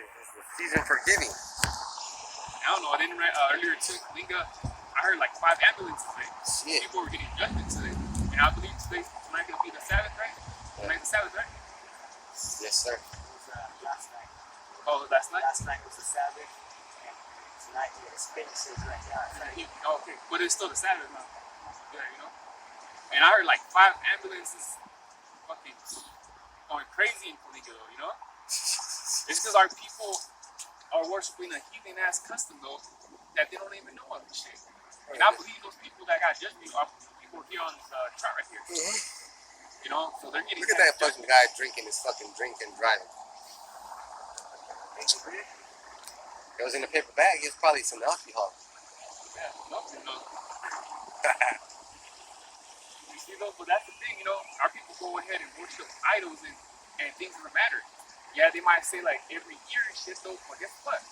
It's the season for giving. I don't know. I didn't earlier too. Kalinga, I heard like 5 ambulances today. Shit. People were getting judged today, and I believe today's not going to be the Sabbath, right? Tonight's the Sabbath, right? Yes, sir. It was last night. Oh, last night. Last night was the Sabbath, and tonight it's finishes right now. Oh, okay, but it's still the Sabbath now. Yeah, you know. And I heard like 5 ambulances fucking going crazy in Kalinga, though. You know. It's because our people are worshiping a heathen ass custom though that they don't even know of this shit. And I believe those people that got judged are people here on this chart right here. Mm-hmm. You know, so they're getting. Look at that fucking guy drinking his fucking drink and driving. It was in a paper bag. It's probably some alcohol. Yeah, nothing, no. You see though, but that's the thing, you know, our people go ahead and worship idols and things that matter. Yeah, they might say like every year and shit though, but guess what?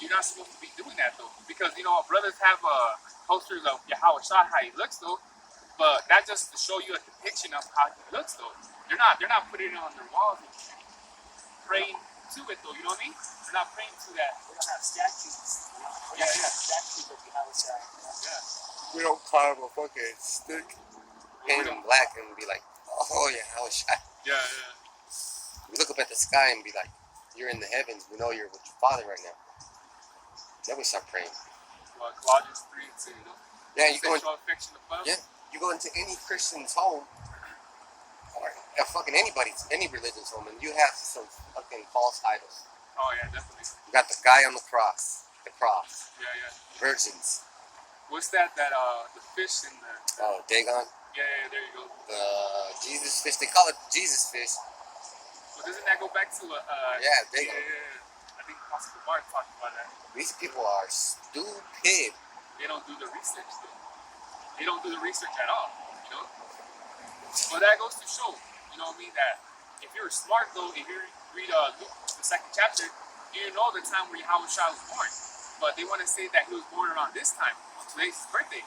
You're not supposed to be doing that though, because you know brothers have posters of Yahweh Shah how he looks though, but that's just to show you a depiction of how he looks though. They're not putting it on their walls and praying to it though. You know what I mean? They're not praying to that. We don't have statues. Yeah. Statues of Yahweh Shai. Yeah. We don't carve a fucking stick, paint them black, and be like, oh yeah, I was shy. Yeah. We look up at the sky and be like, you're in the heavens. We know you're with your Father right now. Then we start praying. Well, Colossians 3:2. You know? Yeah, you go affection above. Yeah, you go into any Christian's home, or fucking any religion's home, and you have some fucking false idols. Oh yeah, definitely. You got the guy on the cross. Yeah. Virgins. What's that? The fish in the. Oh, Dagon. Yeah, there you go. The Jesus fish. They call it Jesus fish. But doesn't that go back to yeah, Dagon. Yeah. I think Pastor Bart talked about that. These people are stupid. They don't do the research though. They don't do the research at all, you know? But that goes to show, you know what I mean, that if you're smart though, if you read Luke, the 2nd chapter, you know the time where Yahweh Shai was born. But they want to say that he was born around this time. Today's his birthday.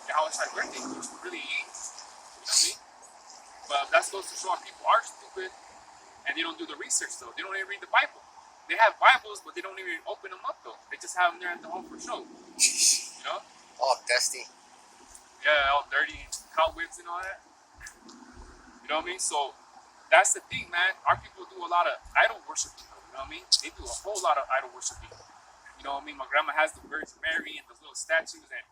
Yahweh Shai's birthday, which really ain't. You know what I mean? But that goes to show our people are stupid and they don't do the research though. They don't even read the Bible. They have Bibles, but they don't even open them up though. They just have them there at the home for show. You know? All dusty. Yeah, all dirty, cobwebs and all that. You know what I mean? So that's the thing, man. Our people do a lot of idol worshiping. You know what I mean? They do a whole lot of idol worshiping. You know what I mean? My grandma has the Virgin Mary and the little statues and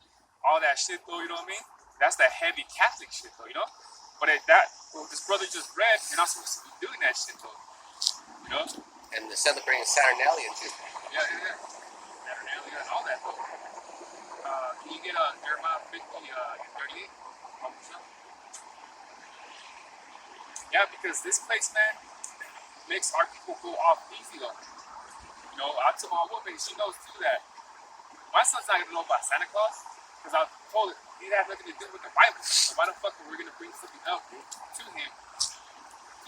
all that shit though. You know what I mean? That's the heavy Catholic shit though. You know? But what this brother just read, you're not supposed to be doing that shit though. You know? And they're celebrating Saturnalia too. Yeah. Saturnalia and all that though. Can you get Jeremiah 50, 38? Yeah, because this place, man, makes our people go off easy though. You know, I told my woman, she knows too that my son's not gonna know about Santa Claus, because I told her he has nothing to do with the Bible. So why the fuck are we gonna bring something up to him?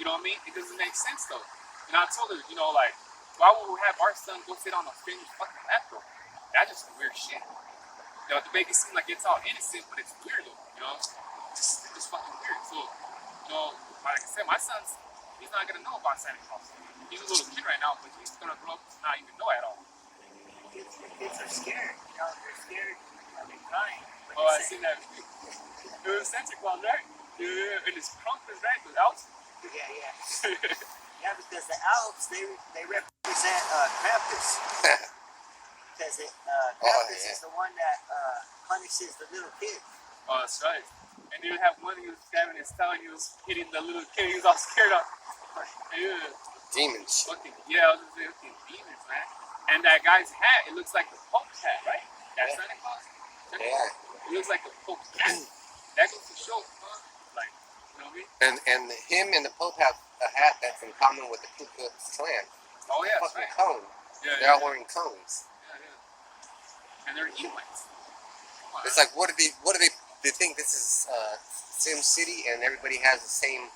You know what I mean? It doesn't make sense though. And I told her, you know, like, why would we have our son go sit on a famous fucking lap though? That's just some weird shit. You know, to make it seem like it's all innocent, but it's weird though, you know? It's just fucking weird. So, you know, like I said, my son's, he's not gonna know about Santa Claus. He's a little kid right now, but he's gonna grow up to not even know at all. Kids are scared. You know, they're scared. They're crying. Oh, I seen that. It was Santa Claus, right? Yeah, and it's Krampus, right? The elves? Yeah. Yeah, because the elves, they represent Krampus. Because Krampus is the one that punishes the little kids. Oh, that's right. And they would have one he was stabbing his toe and he was hitting the little kid. He was all scared of. Yeah. Demons. Yeah, I was gonna say fucking demons, man. And that guy's hat, it looks like the Pope's hat, right? That Santa Claus? Yeah. It looks like the Pope's hat. That goes to show, like, you know what I mean? And him and the Pope have a hat that's in common with the Ku Klux Klan. Oh yeah, that's fucking right. cone. Yeah, They're all wearing cones. Yeah. And they're Edomites. It's like, what do they think this is Sim City and everybody has the same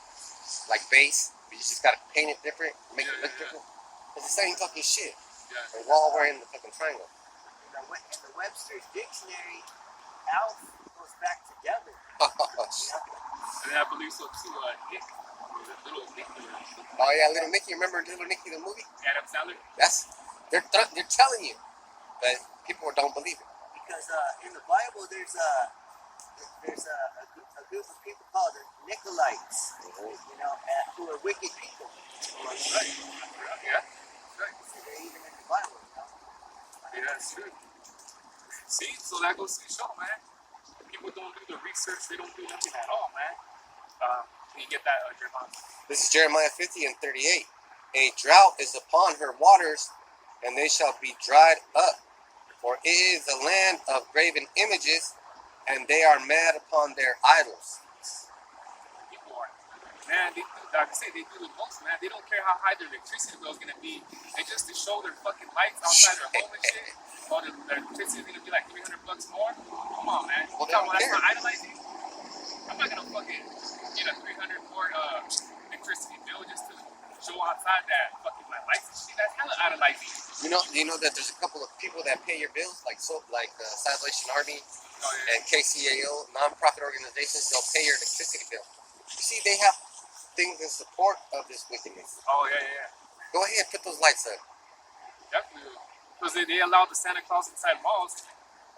like base? You just gotta paint it different, make it look different. It's the same fucking shit. Yeah. And we're all wearing the fucking triangle. In the Webster's dictionary, elf goes back to devil. Oh, And I believe so too. Hick. Little Nicky. Oh yeah, Little Nicky. Remember Little Nicky the movie? Adam Sandler. They're telling you, but people don't believe it. Because in the Bible, there's a group of people called the Nicolaitans, you know, who are wicked people. Right. Yeah. Right. So they're even in the Bible, you know. Yeah, that's true. See, so that goes to show, man. People don't do the research. They don't do nothing at all, man. Can you get that, Jeremiah? This is Jeremiah 50 and 38. A drought is upon her waters, and they shall be dried up. For it is a land of graven images, and they are mad upon their idols. People are, man, they do, like I say, they do the most, man. They don't care how high their electricity bill is going to be. They just to show their fucking lights outside their home and shit. Or their electricity is going to be like $300 more. Come on, man. Well, Come on, they that's don't not idolizing. I'm not going to fucking get a $300 more electricity bill just to show outside that fucking my lights and shit. That's hella idolizing. You know that there's a couple of people that pay your bills, like Salvation Army and KCAO, non-profit organizations. They'll pay your electricity bill. You see, they have things in support of this wickedness. Oh, yeah. Go ahead, put those lights up. Definitely. Because they allow the Santa Claus inside malls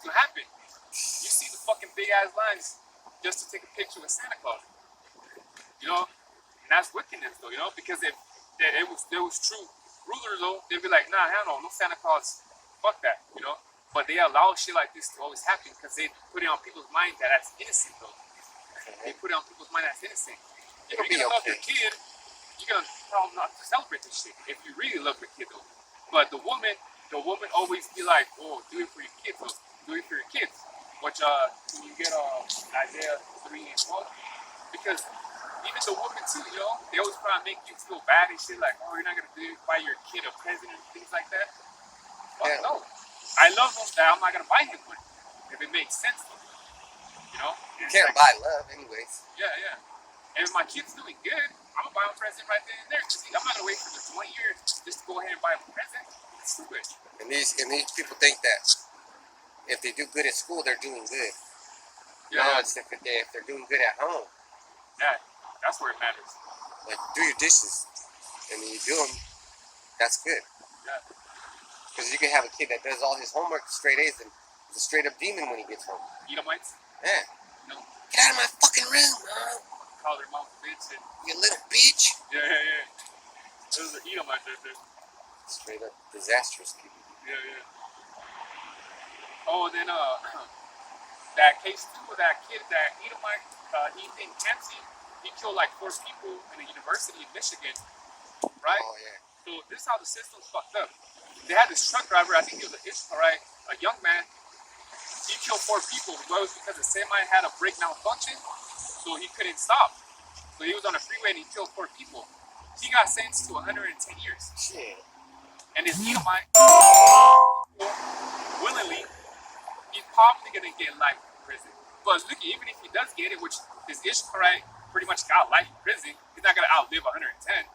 to happen. You see the fucking big ass lines just to take a picture with Santa Claus. You know? And that's wickedness though, you know? Because if it was true rulers though, they'd be like, nah, hell no Santa Claus. Fuck that, you know? But they allow shit like this to always happen because they put it on people's mind that's innocent though. They put it on people's mind that's innocent. If you're gonna love your kid, you're gonna tell them not to celebrate this shit. If you really love your kid though. But the woman always be like, oh, do it for your kids though. Do it for your kids. Which when you get Isaiah 3 and 12, because even the woman too, you know, they always try to make you feel bad and shit, like, oh, you're not gonna buy your kid a present and things like that. Fuck no. I love them that I'm not gonna buy him one if it makes sense to me. You know? You can't buy love anyways. Yeah. And if my kid's doing good, I'm gonna buy him a present right then and there. Cause I'm not gonna wait for the 20 years just to go ahead and buy him a present. It's stupid. And these people think that if they do good at school, they're doing good. Yeah. No, it's if they're doing good at home. Yeah, that's where it matters. Like, do your dishes, and when you do them, that's good. Yeah. Because you can have a kid that does all his homework straight A's and is a straight up demon when he gets home. Edomites? Yeah. No. Get out of my fucking room, Mom. Call their mom a bitch. And... You little bitch. Yeah. Those are Edomites right there. Straight up disastrous people. Yeah. Oh, then that case too with that kid, that Edomite, he named Campsy, he killed like 4 people in a university in Michigan, right? Oh yeah. So this is how the system's fucked up. They had this truck driver, I think he was an Israelite, a young man. He killed 4 people. But it was because the semi had a brake malfunction, so he couldn't stop. So he was on a freeway and he killed 4 people. He got sentenced to 110 years. Shit. And this Edomite, willingly, he's probably gonna get life in prison. But look, even if he does get it, which this Ishmaelite pretty much got life in prison, he's not gonna outlive 110.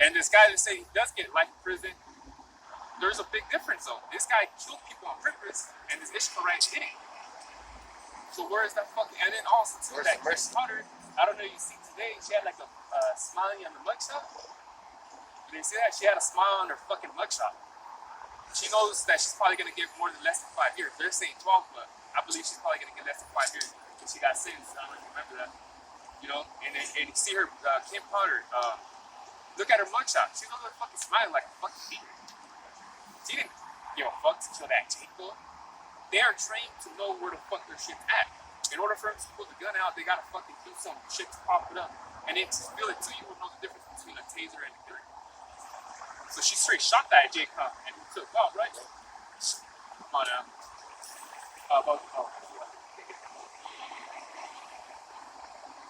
And this guy that say he does get life in prison, there's a big difference though. This guy killed people on purpose, and this Ishmaelite didn't. So where is that fucking? And then also too, that Chris Potter, I don't know if you see today, she had like a smiley on the mugshot. Did you see that? She had a smile on her fucking mugshot. She knows that she's probably gonna get more than less than 5 years. They're saying 12, but I believe she's probably gonna get less than 5 years because she got sentenced. I don't know if you remember that. You know, and you see her, Kim Potter. Look at her mugshot. She's over there fucking smiling like a fucking demon. She didn't give a fuck to kill that chick though. They are trained to know where the fuck their shit's at. In order for them to pull the gun out, they gotta fucking do some shit to pop it up. And then to feel it too, you will know the difference between a taser and a gun. So she straight shot that Jake, and he took off, right? Come on now.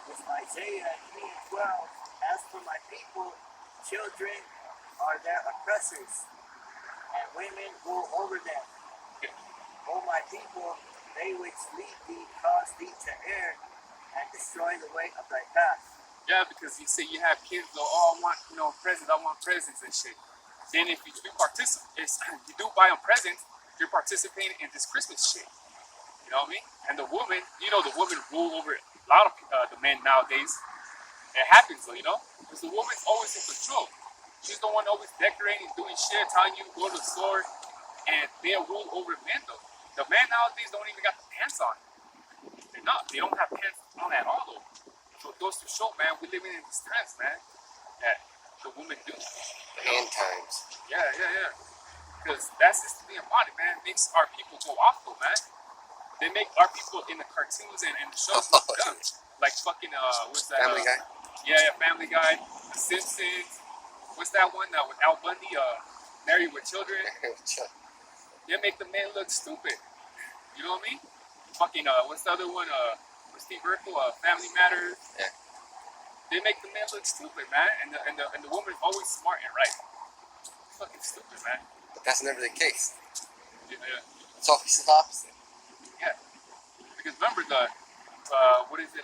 It's Isaiah 3 and 12. As for my people, children are their oppressors, and women rule over them. O my people, they which lead thee cause thee to err, and destroy the way of thy path. Yeah, because you say you have kids go, oh, I want, presents, I want presents and shit. Then if you do participate, you do buy them presents, you're participating in this Christmas shit. You know what I mean? And the woman, the woman rule over a lot of the men nowadays. It happens though, you know? Because the woman's always in control. She's the one always decorating, doing shit, telling you go to the store, and they rule over men though. The men nowadays don't even got the pants on. They're not. They don't have pants on at all though. So it goes to show, man, we living in these times, man, that the women do. End times. Yeah. Because that's just the thing about it, man. It makes our people go off though, man. They make our people in the cartoons and the shows look dumb. Like fucking, what's that? Family Guy? Yeah, Family Guy, The Simpsons. What's that one with Al Bundy, Married with Children? They make the men look stupid. You know what I mean? Fucking, what's the other one? With Steve Urkel, Family Matters. Yeah. They make the men look stupid, man. And the woman's always smart and right. It's fucking stupid, man. But that's never the case. Yeah. It's always the opposite. Yeah. Because remember what is it,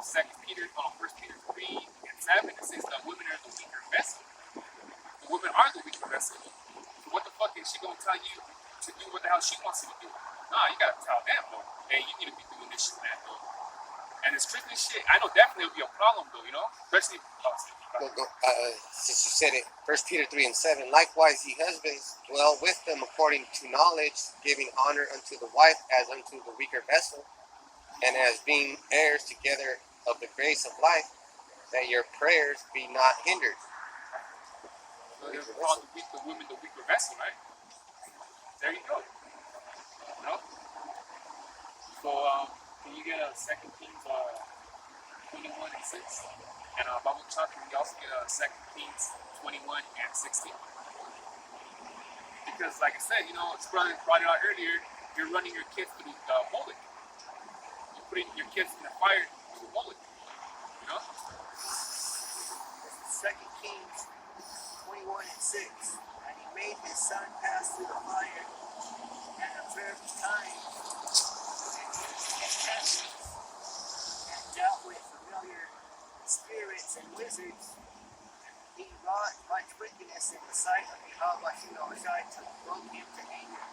Second Peter, First Peter 3 and 7, it says that women are the weaker vessel. The women are the weaker vessel. So what the fuck is she gonna tell you to do what the hell she wants you to do? Nah, you gotta tell them though. Hey, you need to be doing this shit, man, though. And this Christmas shit, I know definitely it'll be a problem though, you know? Especially since you said it, 1 Peter 3 and 7, likewise ye husbands dwell with them according to knowledge, giving honor unto the wife as unto the weaker vessel, and as being heirs together of the grace of life, that your prayers be not hindered. So they're called the women the weaker vessel, right? There you go. You know? So can you get a 2 Kings 21 and 6? And Bible Talk, can we also get a 2 Kings 21 and 16? Because like I said, you know, brother brought it out earlier, you're running your kids through the Moloch. You're putting your kids in the fire to Moloch. You know? 2 Kings 21 and 6. And he made his son pass through the fire and observed time and heavens and dealt with familiar spirits and wizards. He wrought much wickedness in the sight of Yahweh to provoke him to anger.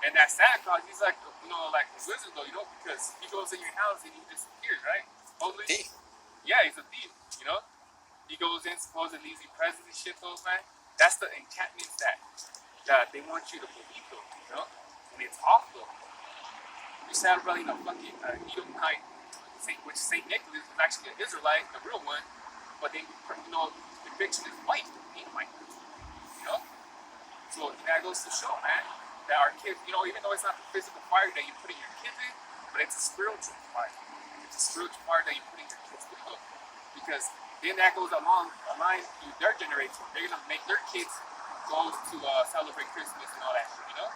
And that Santa Claus, he's like, you know, like a wizard though, you know, because he goes in your house and he disappears, right? Supposedly. Thief. Yeah, he's a thief, you know? He goes in, supposedly leaves you presents and shit, though, man. That's the enchantment that they want you to believe, though, you know? And it's off, though. You said, brother, you know, fucking Edomite, which St. Nicholas was actually an Israelite, the real one, but they, you know, the depiction is white, Edomite, you know? So that goes to show, man, that our kids, you know, even though it's not the physical fire that you're putting your kids in, but it's a spiritual fire. It's a spiritual fire that you're putting your kids through, though. Because then that goes along a line through their generation. They're gonna make their kids go to celebrate Christmas and all that shit, you know?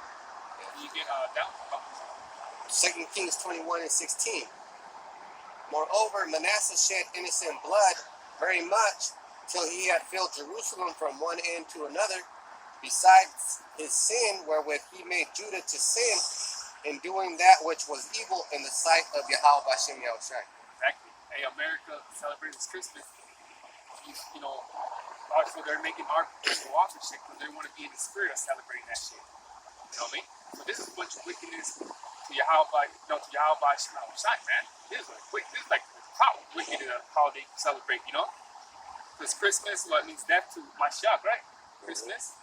You get down. 2 Kings 21 and 16. Moreover, Manasseh shed innocent blood very much, till he had filled Jerusalem from one end to another, besides his sin wherewith he made Judah to sin, in doing that which was evil in the sight of Yahweh Bashem Yahushai. Exactly. Hey, America celebrates Christmas. You know, also they're making our people off and shit because they want to be in the spirit of celebrating that shit. You know what I mean? So this is a bunch of wickedness to Yahweh, to Yahweh Shai, man. This is like the top wicked holiday to celebrate, you know? Because Christmas, what means death to Mashiach, right? Christmas.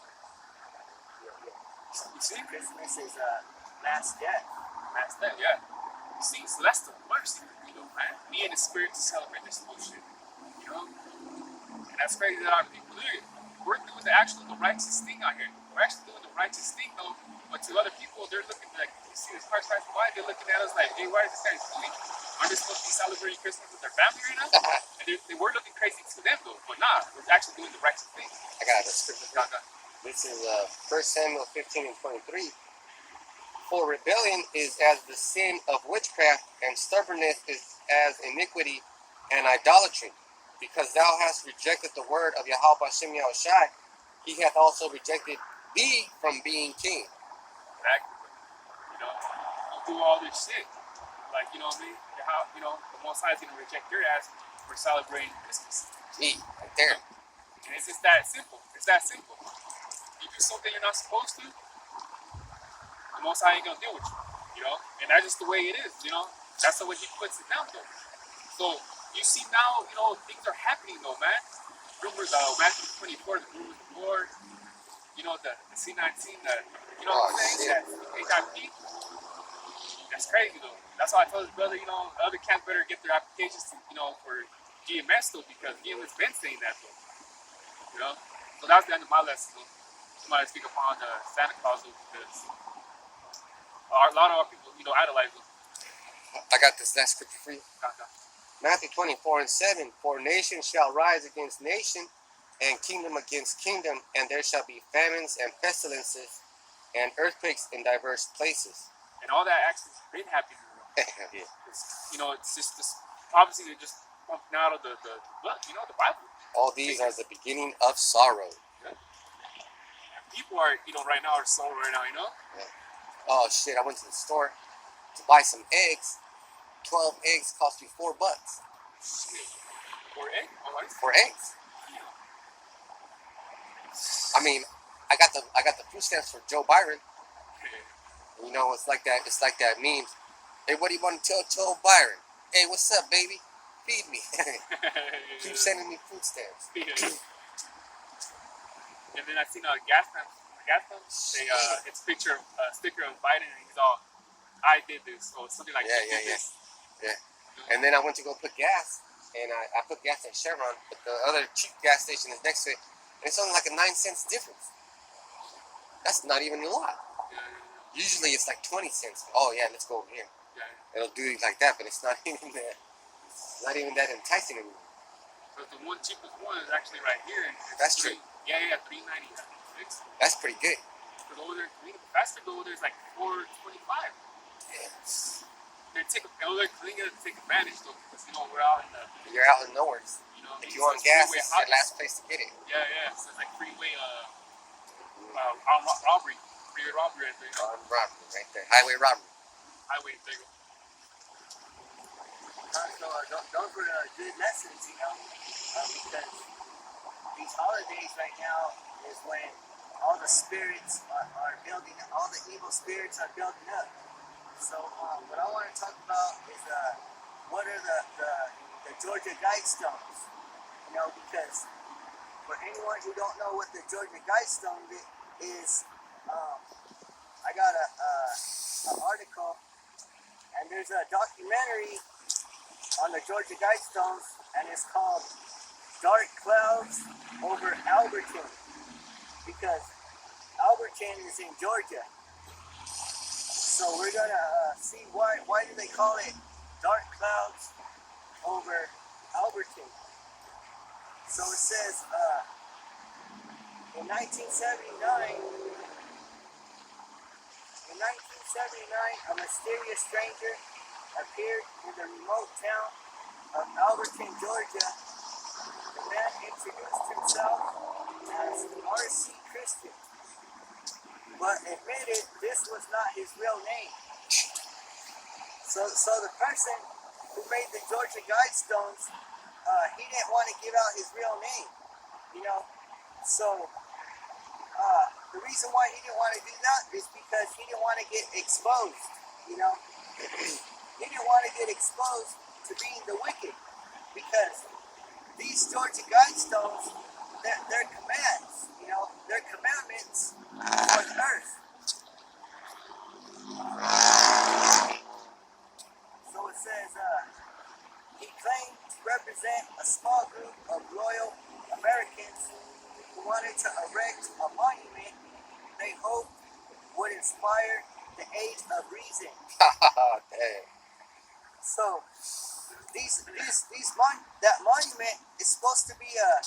You see? Christmas is mass death. Mass death, yeah. You see? So that's the worst thing, you know, man. Be in the spirit to celebrate this bullshit, you know? And that's crazy that our people do it. We're doing the righteous thing out here. We're actually doing the righteous thing though, but to other people, they're looking like, you see this car passing by, they're looking at us like, hey, why is this guy doing? Aren't they supposed to be celebrating Christmas with their family right now? And they were looking crazy to them though, but nah, we're actually doing the righteous thing. I got a scripture. This is 1 Samuel 15 and 23. For rebellion is as the sin of witchcraft, and stubbornness is as iniquity and idolatry. Because thou hast rejected the word of Yahweh Bashem Yahushai, he hath also rejected thee from being king. Exactly. You know, you do all this shit. Like, you know what I mean? You know, the Most High is going to reject your ass for celebrating Christmas. Gee, right there. And it's just that simple. It's that simple. You do something you're not supposed to, the Most High ain't going to deal with you. You know? And that's just the way it is, you know? That's the way he puts it down, though. So you see now, things are happening though, man. Rumors, Matthew 24, the rumors of the Lord, the C-19, what I'm saying? shit. That HIV, that's crazy though. That's why I told his brother, the other cats better get their applications to, for GMS though, because GMS been saying that though, So that's the end of my lesson though. Somebody speak upon Santa Claus though, because a lot of our people, idolize them. I got this last scripture for you. Okay. Matthew 24:7. For nation shall rise against nation, and kingdom against kingdom, and there shall be famines and pestilences, and earthquakes in diverse places. And all that actually has been happening. Yeah. It's just this. Obviously, they're just pumping out of the book, the Bible. All these are the beginning of sorrow. Yeah. And people are, right now are sorrow right now, Yeah. Oh shit! I went to the store to buy some eggs. 12 eggs cost you $4. Shit. For egg? Oh, what is it? For eggs. I mean, I got the food stamps for Joe Byron. It's like that. It's like that meme. Hey, what do you want to tell Joe Byron? Hey, what's up, baby? Feed me. Keep sending me food stamps. And then I seen a gas pump. They it's picture a sticker of Biden, and he's all, "I did this," or something like that. Yeah. And then I went to go put gas, and I put gas at Chevron, but the other cheap gas station is next to it, and it's only like a 9 cents difference. That's not even a lot. Usually it's like 20 cents. Oh yeah, let's go over here. It'll do it like that, but it's not even that. It's not even that enticing anymore. But the one cheapest one is actually right here. That's true. Yeah, $3.96. That's pretty good. Because over there, the faster go over there is like $4.25. Yeah. They take advantage though, because we're out in the. You're out in nowhere. If you want gas, it's the last place to get it. Yeah. So it's like freeway robbery. Freeway robbery right there. Robbery right there. Highway robbery. Highway there. So those were good lessons, because these holidays right now is when all the spirits are building, all the evil spirits are building up. So what I want to talk about is what are the Georgia Guidestones, because for anyone who don't know what the Georgia Guidestone is, I got an article, and there's a documentary on the Georgia Guidestones, and it's called Dark Clouds Over Alberton, because Alberton is in Georgia. So we're gonna see why do they call it Dark Clouds Over Alberton. So it says in 1979, a mysterious stranger appeared in the remote town of Alberton, Georgia. The man introduced himself as R.C. Christian, but admitted this was not his real name. So the person who made the Georgia Guidestones, he didn't want to give out his real name, So the reason why he didn't want to do that is because he didn't want to get exposed, He didn't want to get exposed to being the wicked, because these Georgia Guidestones, they're commands, they're commandments for the earth. So it says, he claimed to represent a small group of loyal Americans who wanted to erect a monument they hoped would inspire the age of reason. Damn. So that monument is supposed to be a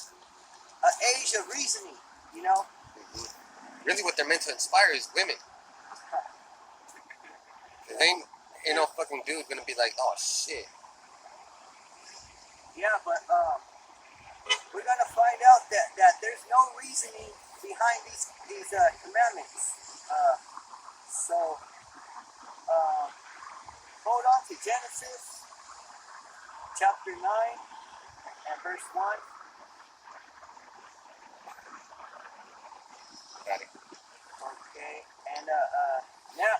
age of reasoning, Mm-hmm. Really, what they're meant to inspire is women. Ain't no fucking dude gonna be like, oh shit. Yeah, but we're gonna find out that there's no reasoning behind these commandments. Hold on to Genesis chapter 9 and verse 1. Got it. Okay, and now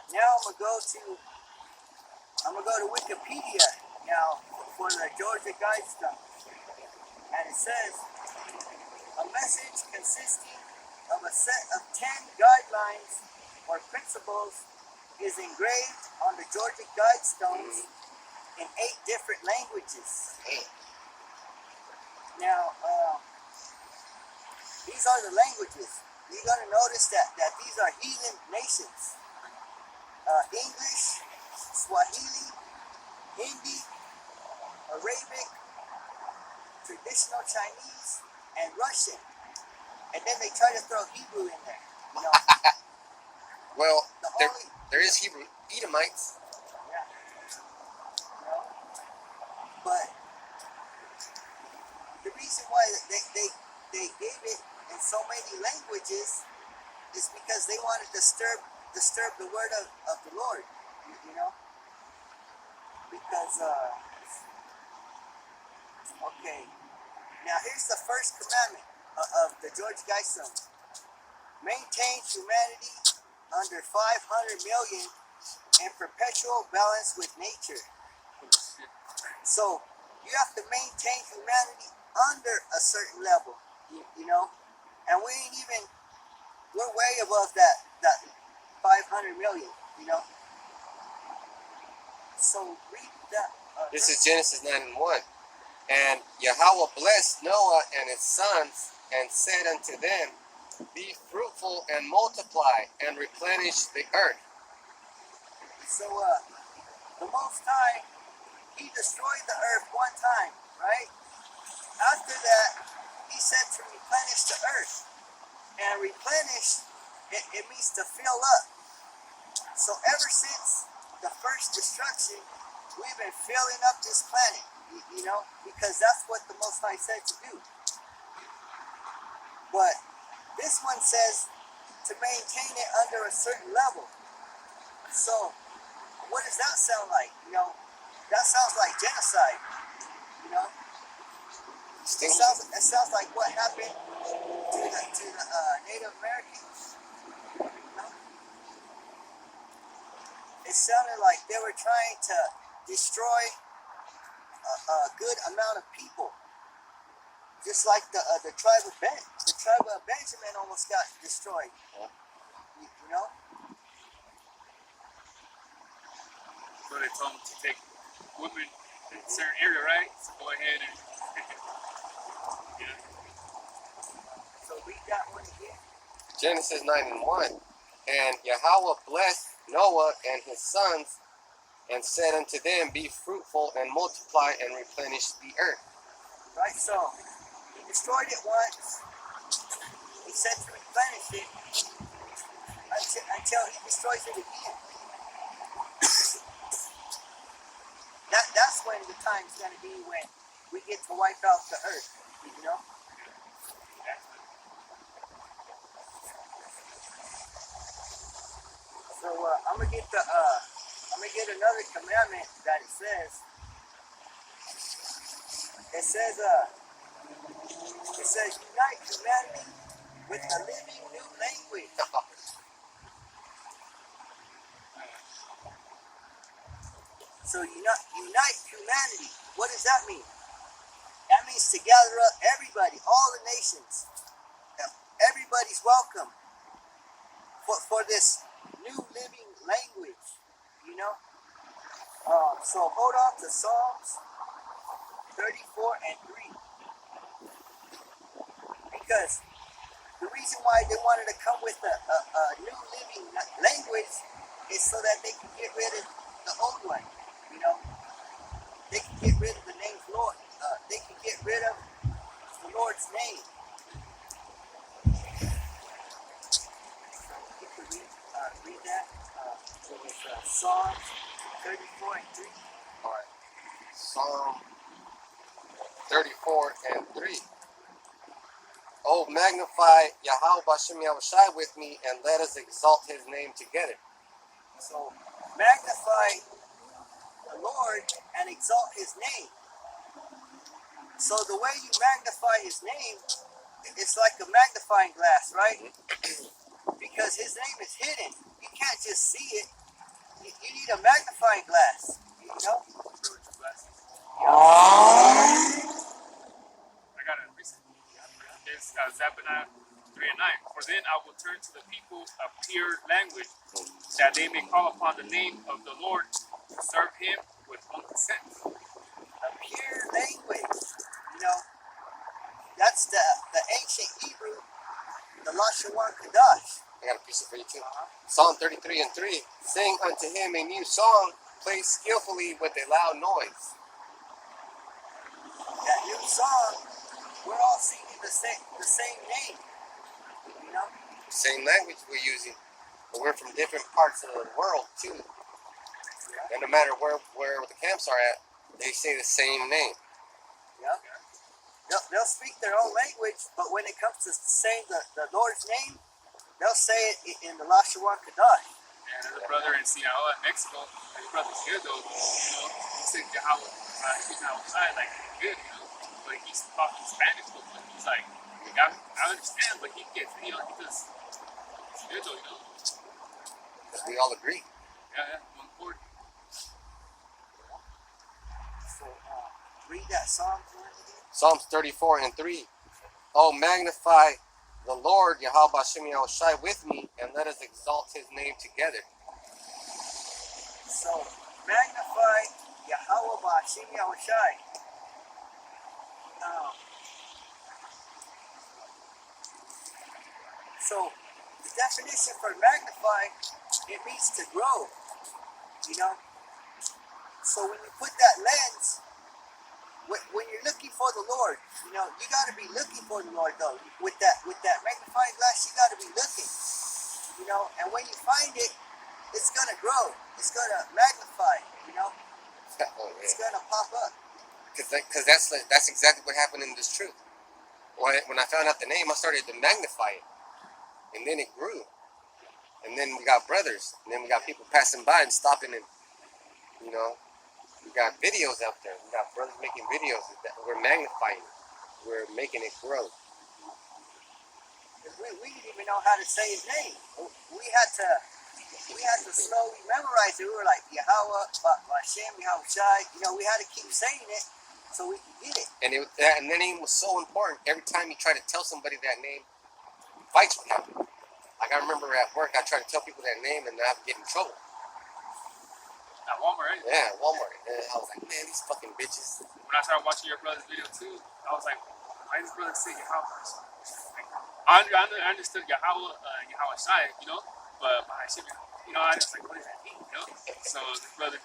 I'm gonna go to Wikipedia now for the Georgia Guidestones. And it says, a message consisting of a set of 10 guidelines or principles is engraved on the Georgia Guidestones in 8 different languages. Now, these are the languages. You're going to notice that these are heathen nations. English, Swahili, Hindi, Arabic, traditional Chinese, and Russian. And then they try to throw Hebrew in there. You know, Well, the there is Hebrew Edomites. yeah. You know, but the reason why they gave it in so many languages is because they wanted to disturb the word of the Lord. You know, because okay. Now here's the first commandment of the George Guidestones. Maintain humanity under 500 million in perpetual balance with nature. So you have to maintain humanity under a certain level, you know, and we're way above that 500 million, you know. So read that. This is Genesis 9:1. And Yahweh blessed Noah and his sons and said unto them, be fruitful and multiply and replenish the earth. So the Most High, he destroyed the earth one time, right? After that, he said to replenish the earth. And replenish, it means to fill up. So ever since the first destruction, we've been filling up this planet, you know, because that's what the Most High said to do. But this one says to maintain it under a certain level. So what does that sound like? You know, that sounds like genocide. You know, it sounds like what happened to the Native Americans. You know? It sounded like they were trying to destroy a good amount of people, just like the tribe of Benjamin almost got destroyed. You know. So they told them to take women in a certain area, right? So go ahead and yeah. So read that one again. Genesis 9:1. And Yahweh blessed Noah and his sons and said unto them, be fruitful and multiply and replenish the earth. Right, so he destroyed it once. He said to replenish it until he destroys it again. That's when the time's going to be when we get to wipe out the earth, you know? So I'm gonna get another commandment that it says unite humanity with a living new language. So unite humanity. What does that mean? That means to gather up everybody, all the nations. Everybody's welcome for this new living language, you know. So hold on to Psalms 34 and 3, because the reason why they wanted to come with a new living language is so that they can get rid of the old one, you know. They can get rid of the name Lord. They can get rid of the Lord's name. So you can read that. So it's Psalms 34 and 3. All right. Psalm 34 and 3. Oh, magnify Yahweh Bashem Yahushai with me, and let us exalt his name together. So magnify the Lord and exalt his name. So the way you magnify his name, it's like a magnifying glass, right? Because his name is hidden. You can't just see it. You need a magnifying glass, you know? I got it recently. It's Zephaniah 3 and 9. For then I will turn to the people a pure language, that they may call upon the name of the Lord to serve him with one consent. A pure language. You know, that's the ancient Hebrew, the Lashon Kadash. I got a piece of for you too. Psalm 33 and 3. Sing unto him a new song, play skillfully with a loud noise. That new song, we're all singing the same name. You know? Same language we're using, but we're from different parts of the world too. And no matter where the camps are at, they say the same name. Yeah. They'll speak their own language, but when it comes to saying the Lord's name, they'll say it in the Lashon Kadash. And there's a brother in Sinaloa, Mexico. His brother's good though. He said Yahweh, he's outside, like good, but he's talking Spanish with him. He's like, I understand, but he gets, he just, it's good though, Because we all agree. Yeah, one chord. So, read that Psalm for me again. Psalms 34 and 3. Oh, magnify the Lord, Yahweh B'Shem Yahushai, with me, and let us exalt his name together. So, magnify Yahweh B'Shem Yahushai. So, the definition for magnify, it means to grow. You know? So when you put that lens, when you're looking for the Lord, you know, you got to be looking for the Lord though. With that magnifying glass, you got to be looking. You know, and when you find it, it's gonna grow. It's gonna magnify. You know, it's gonna pop up. Because that's exactly what happened in this truth. When I found out the name, I started to magnify it, and then it grew. And then we got brothers, and then we got people passing by and stopping, and you know, we got videos out there. We got brothers making videos that we're magnifying it. We're making it grow. We didn't even know how to say his name. We had to slowly memorize it. We were like Yahweh, B'Shem, Yahushai. You know, we had to keep saying it so we could get it. And the name was so important. Every time you try to tell somebody that name, fights would happen. Like I remember at work, I tried to tell people that name and I would get in trouble. At Walmart, right? Yeah, Walmart. And I was like, man, these fucking bitches. When I started watching your brother's video too, I was like, why does brother say Yahweh? I understood Yahweh, Yahweh Shai, you know, but B'Shem, you know, I was like, what does that mean, you know? So this brother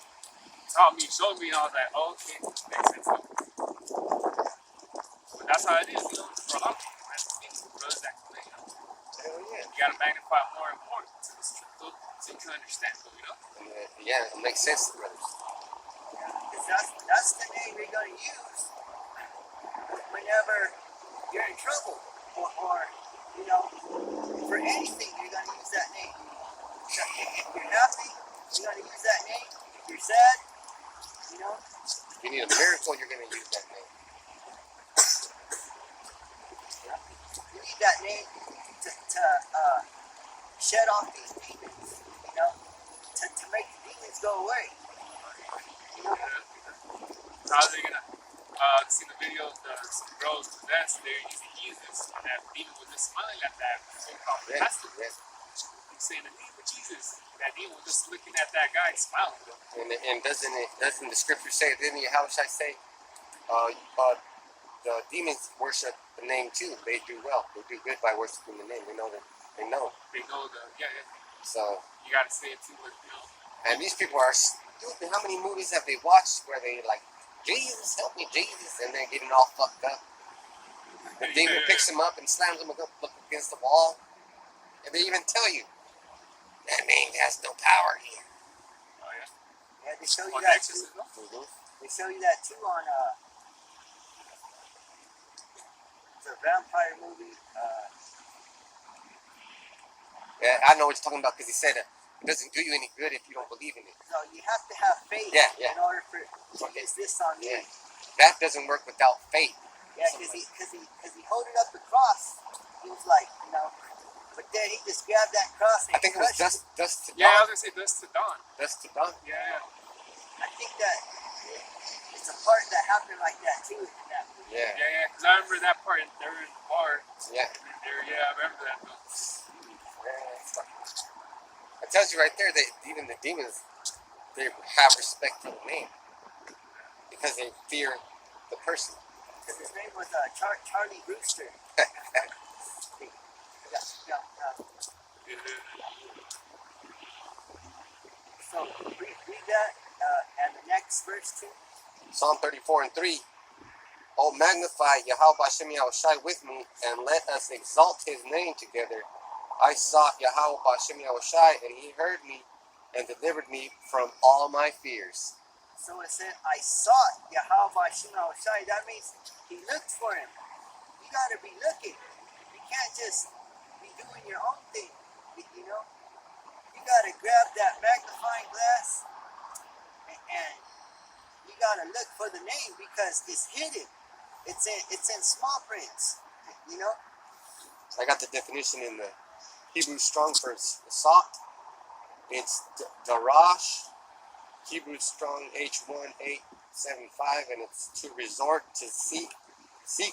taught me, showed me, and I was like, oh, okay, makes sense. But that's how it is, you know, for a lot of people, man. Brothers that can, you know. Hell yeah. You gotta magnify more and more to this truth, so you can understand, you know? Yeah, it makes sense to brothers. Because that's the name you're going to use whenever you're in trouble or you know, for anything you're going to use that name. If you're happy, you're going to use that name. If you're sad, you know. If you need a miracle, you're going to use that name. You need that name to shed off these demons, you know, to make the demons go away. You know? How are they gonna see the video of some girls possessed? They're using Jesus, and that demon was just smiling at that so-called pastor. Yes. He's saying the name of Jesus. That demon was just looking at that guy and smiling. And doesn't the scripture say, didn't Yahushua say, the demons worship the name too. They do well. They do good by worshiping the name. They know that. They know. They know yeah. So you gotta say it too, but you know. And these people are stupid. How many movies have they watched where they like, Jesus, help me, Jesus, and they're getting all fucked up? The demon picks them up and slams them up against the wall, and they even tell you that name has no power here. Oh yeah. Yeah, they show you On that too. Exorcism. They show you that too on the vampire movie. Yeah, I know what you're talking about because he said it doesn't do you any good if you don't believe in it. No, you have to have faith in order for is this on me. Yeah. That doesn't work without faith. Yeah, because he holding up the cross. He was like, you know, but then he just grabbed that cross and I think it was dust to dawn. Yeah, I was gonna say dust to dawn. Dust to dawn. Yeah. I think that it's a part that happened like that too. In that movie. Yeah. Yeah, because I remember that part. They were in the bar. Yeah. Yeah, I remember that. Though. It tells you right there that even the demons, they have respect for the name because they fear the person. Because his name was Charlie Brewster. So read that and the next verse too. Psalm 34:3. Oh, magnify Yahweh Hashem Yahushai with me, and let us exalt his name together. I sought Yahweh Hashem Yahushai, and he heard me and delivered me from all my fears. So it said, I sought Yahweh Hashem Yahushai. That means he looked for him. You got to be looking. You can't just be doing your own thing. You know? You got to grab that magnifying glass and you got to look for the name because it's hidden. It's in small prints. You know? I got the definition in the Hebrew Strong for sought. It's darash, Hebrew Strong H1875, and it's to resort, to seek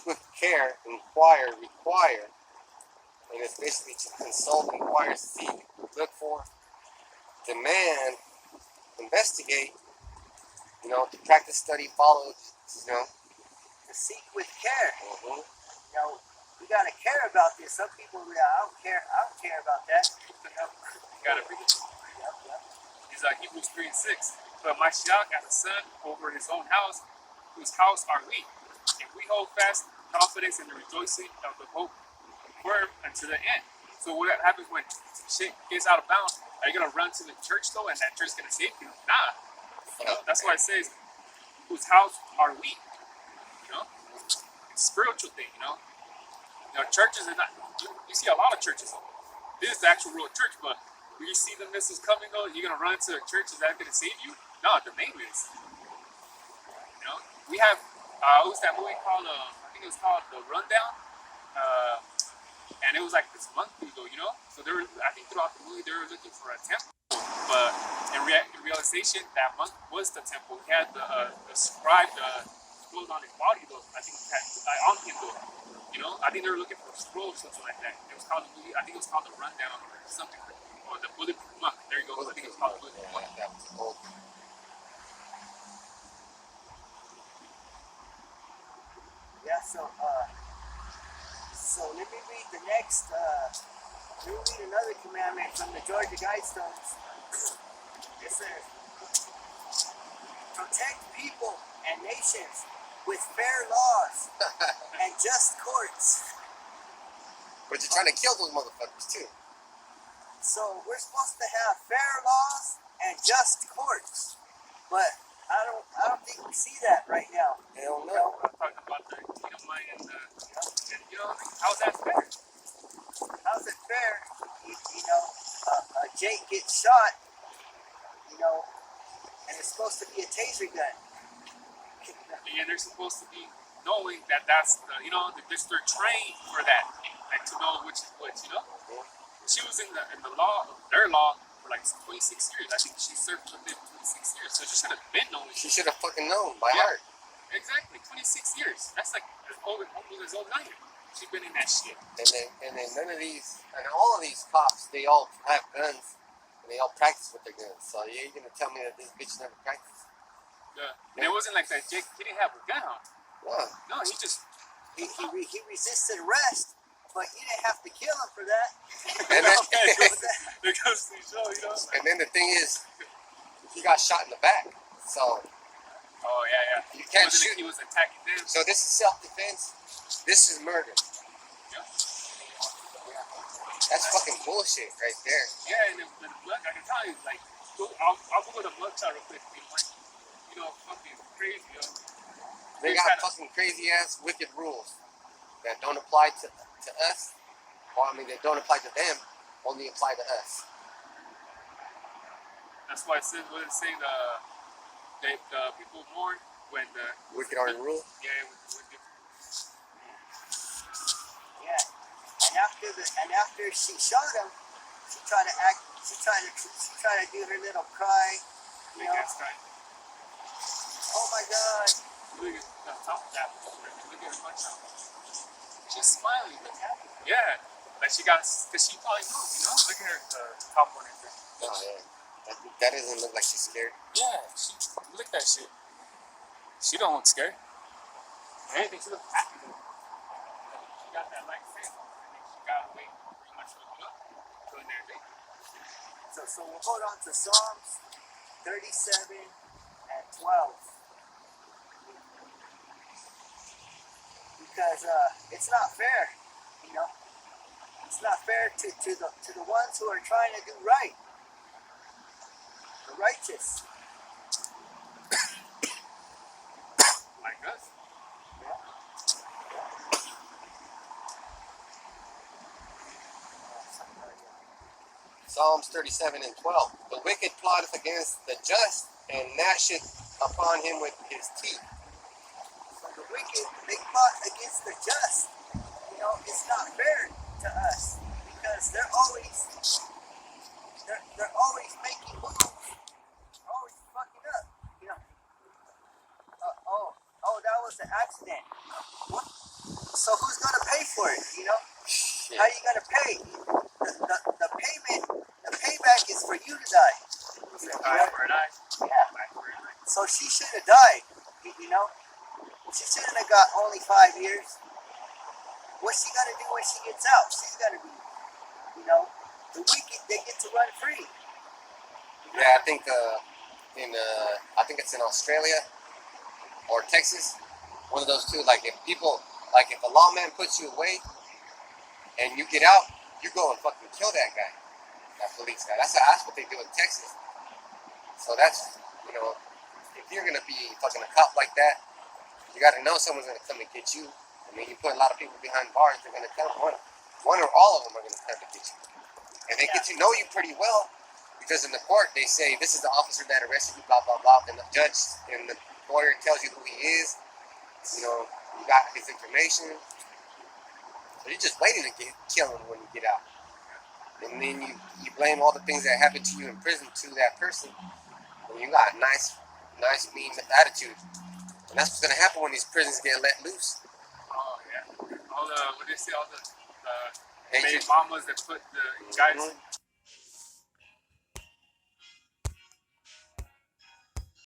with care, inquire, require, and it's basically to consult, inquire, seek, look for, demand, investigate, to practice, study, follow, To seek with care. Mm-hmm. You know, we got to care about this. Some people, I don't care about that. You know? You gotta read it. Yep. He's Hebrews 3:6. But Mashiach got a son over his own house, whose house are we. If we hold fast confidence in the rejoicing of the hope firm unto the end. So what happens when shit gets out of bounds? Are you gonna run to the church though, and that church is gonna save you? Nah. That's why it says, whose house are we? It's a spiritual thing. Churches are not. You see a lot of churches. This is the actual real church, but when you see the missiles coming though, you're gonna run to a church. Is that gonna save you? No, the name is. We have what was that movie called? I think it was called The Rundown. And it was like this month ago, So they were, I think throughout the movie, they were looking for a temple. But in realization, that monk was the temple. He had the scribe scrolls on his body, though. I think he had on him, though. I think they were looking for scrolls, something like that. It was called the movie. I think it was called The Rundown or something. Or the Bulletproof Monk. There you go. I think it was called the Bulletproof Monk. That was old. Yeah. So let me read the next. Let me read another commandment from the Georgia Guidestones. It says, protect people and nations with fair laws and just courts. But you're trying to kill those motherfuckers too. So we're supposed to have fair laws and just courts, but I don't think we see that right now. Hell I'm no. talking about the Edomite and how's that fair? How's it fair? Jake gets shot, and it's supposed to be a taser gun. And they're supposed to be knowing that that's they're trained for that, like to know which is which. She was in the law, their law, for like 26 years. I think she served with them 26 years, so she should have been knowing. She should have fucking known by heart. Exactly, 26 years. That's like as old as old as I am. She's been in that shit. And then none of these, and all of these cops, they all have guns, and they all practice with their guns. So you're gonna tell me that this bitch never practiced? And it wasn't like that. Jake, he didn't have a gun on. No, he just he resisted arrest, but you didn't have to kill him for that. And then, it goes to show, And then the thing is, he got shot in the back. So. Oh yeah. You can't shoot. He was attacking them. So this is self-defense. This is murder. Yeah. That's fucking bullshit right there. Yeah, and the blood, I can tell you, like, I'll go with a blood shot real quick. Fucking crazy, They got fucking crazy ass wicked rules that don't apply to us. Well, I mean, they don't apply to them. Only apply to us. That's why it says what it say the people mourn when the Wicked are in rule. Yeah, with the wicked. Yeah, and after she shot him, she tried to do her little cry, Big ass guy. oh my God, Look at the top of that. Look at her punch out. She's smiling. Look happy. Yeah. Like she got, because she probably knows, you know? Look at her, the top one right there. Oh, yeah. That doesn't look like she's scared. Yeah, look at that shit. She don't look scared. If anything, she looks happy though. She got that light face on. I think she got away pretty much with look. Doing everything. So we'll hold on to Psalms 37 and 12. Because it's not fair, you know. It's not fair to the ones who are trying to do right, the righteous. Like us. Psalms 37 and 12. The wicked plotteth against the just, and gnasheth upon him with his teeth. So the wicked, they plot against the just. You know, it's not fair to us because they're always making moves. They're always fucking up. You know. Oh, that was an accident. What? So who's gonna pay for it? You know. Shit. How are you gonna pay? The payback is for you to die. Eye for an eye. Yeah. Eye for an eye. So she should have died. You know. She shouldn't have got only 5 years. What's she gonna do when she gets out? She's gonna be, you know, the wicked, they get to run free. Yeah, I think I think it's in Australia or Texas. One of those two. Like if a lawman puts you away and you get out, you go and fucking kill that guy, that police guy. That's what they do in Texas. So that's, you know, if you're gonna be fucking a cop like that, you gotta know someone's gonna come to get you. I mean, you put a lot of people behind bars, they're gonna come. One or all of them are gonna come to get you, and they get to know you pretty well. Because in the court, they say, this is the officer that arrested you, blah, blah, blah. And the judge and the lawyer tells you who he is. You know, you got his information. So you're just waiting to kill him when you get out. And then you blame all the things that happened to you in prison to that person. And you got a nice, mean attitude. And that's what's going to happen when these prisons get let loose. Oh, yeah. All the, what they say, all the Hey, baby mamas that put the guys